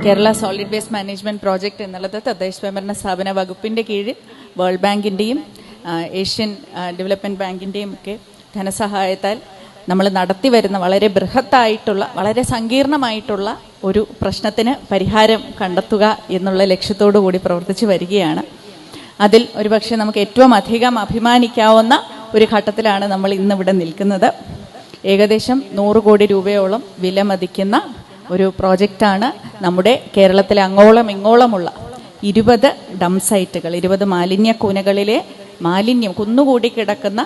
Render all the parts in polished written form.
Kerala solid waste management project എന്നുള്ളത് തദ്ദേശ സ്വയംഭരണ സ്ഥാപന വകുപ്പിൻ്റെ കീഴിൽ വേൾഡ് ബാങ്കിൻ്റെയും ഏഷ്യൻ ഡെവലപ്മെൻറ്റ് ബാങ്കിൻ്റെയും ഒക്കെ ധനസഹായത്താൽ നമ്മൾ നടത്തി വരുന്ന വളരെ ബൃഹത്തായിട്ടുള്ള വളരെ സങ്കീർണമായിട്ടുള്ള ഒരു പ്രശ്നത്തിന് പരിഹാരം കണ്ടെത്തുക എന്നുള്ള ലക്ഷ്യത്തോടു കൂടി പ്രവർത്തിച്ചു വരികയാണ്. അതിൽ ഒരുപക്ഷെ നമുക്ക് ഏറ്റവും അധികം അഭിമാനിക്കാവുന്ന ഒരു ഘട്ടത്തിലാണ് നമ്മൾ ഇന്നിവിടെ നിൽക്കുന്നത്. ഏകദേശം 100 കോടി രൂപയോളം വിലമതിക്കുന്ന ഒരു പ്രോജക്റ്റാണ് നമ്മുടെ കേരളത്തിലെ അങ്ങോളം ഇങ്ങോളമുള്ള 20 ഡം സൈറ്റുകൾ, 20 മാലിന്യ കൂനകളിലെ മാലിന്യം കുന്നുകൂടി കിടക്കുന്ന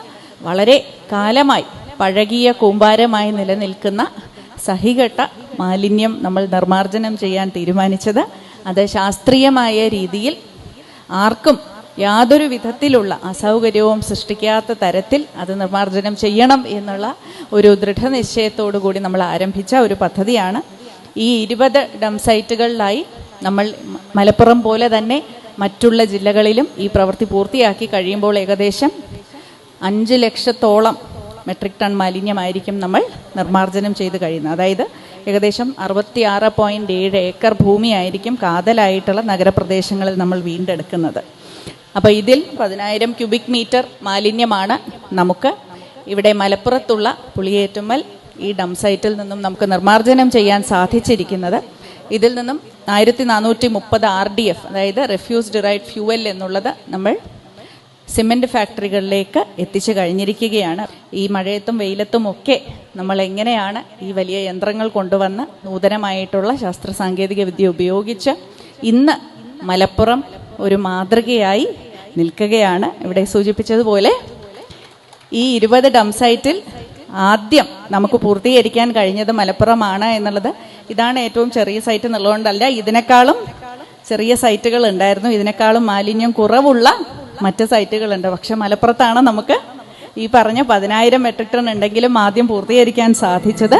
വളരെ കാലമായി പഴകിയ കൂമ്പാരമായി നിലനിൽക്കുന്ന സഹികെട്ട മാലിന്യം നമ്മൾ നിർമ്മാർജ്ജനം ചെയ്യാൻ തീരുമാനിച്ചത്. അത് ശാസ്ത്രീയമായ രീതിയിൽ ആർക്കും യാതൊരു വിധത്തിലുള്ള അസൗകര്യവും സൃഷ്ടിക്കാത്ത തരത്തിൽ അത് നിർമ്മാർജ്ജനം ചെയ്യണം എന്നുള്ള ഒരു ദൃഢനിശ്ചയത്തോടു കൂടി നമ്മൾ ആരംഭിച്ച ഒരു പദ്ധതിയാണ്. ഈ 20 ഡം സൈറ്റുകളിലായി നമ്മൾ മലപ്പുറം പോലെ തന്നെ മറ്റുള്ള ജില്ലകളിലും ഈ പ്രവൃത്തി പൂർത്തിയാക്കി കഴിയുമ്പോൾ ഏകദേശം 5 ലക്ഷത്തോളം മെട്രിക് ടൺ മാലിന്യമായിരിക്കും നമ്മൾ നിർമ്മാർജ്ജനം ചെയ്ത് കഴിയുന്നത്. അതായത് ഏകദേശം 66.7 ഏക്കർ ഭൂമിയായിരിക്കും കാതലായിട്ടുള്ള നഗരപ്രദേശങ്ങളിൽ നമ്മൾ വീണ്ടെടുക്കുന്നത്. അപ്പോൾ ഇതിൽ 10,000 ക്യൂബിക് മീറ്റർ മാലിന്യമാണ് നമുക്ക് ഇവിടെ മലപ്പുറത്തുള്ള പുളിയേറ്റുമ്മൽ ഈ ഡം സൈറ്റിൽ നിന്നും നമുക്ക് നിർമ്മാർജ്ജനം ചെയ്യാൻ സാധിച്ചിരിക്കുന്നത്. ഇതിൽ നിന്നും 1430 RDF, അതായത് റെഫ്യൂസ് ഡിറൈവ്ഡ് ഫ്യൂവൽ എന്നുള്ളത് നമ്മൾ സിമെൻറ്റ് ഫാക്ടറികളിലേക്ക് എത്തിച്ചു കഴിഞ്ഞിരിക്കുകയാണ്. ഈ മഴയത്തും വെയിലത്തും ഒക്കെ നമ്മൾ എങ്ങനെയാണ് ഈ വലിയ യന്ത്രങ്ങൾ കൊണ്ടുവന്ന് നൂതനമായിട്ടുള്ള ശാസ്ത്ര സാങ്കേതിക വിദ്യ ഉപയോഗിച്ച് ഇന്ന് മലപ്പുറം ഒരു മാതൃകയായി നിൽക്കുകയാണ്. ഇവിടെ സൂചിപ്പിച്ചതുപോലെ ഈ 20 ഡം സൈറ്റിൽ ആദ്യം നമുക്ക് പൂർത്തീകരിക്കാൻ കഴിഞ്ഞത് മലപ്പുറമാണ് എന്നുള്ളത്. ഇതാണ് ഏറ്റവും ചെറിയ സൈറ്റ് എന്നുള്ളതുകൊണ്ടല്ല, ഇതിനേക്കാളും ചെറിയ സൈറ്റുകൾ ഉണ്ടായിരുന്നു, ഇതിനേക്കാളും മാലിന്യം കുറവുള്ള മറ്റ് സൈറ്റുകളുണ്ട്. പക്ഷെ മലപ്പുറത്താണ് നമുക്ക് ഈ പറഞ്ഞ 10,000 മെട്രിക് ടൺ ഉണ്ടെങ്കിലും ആദ്യം പൂർത്തീകരിക്കാൻ സാധിച്ചത്.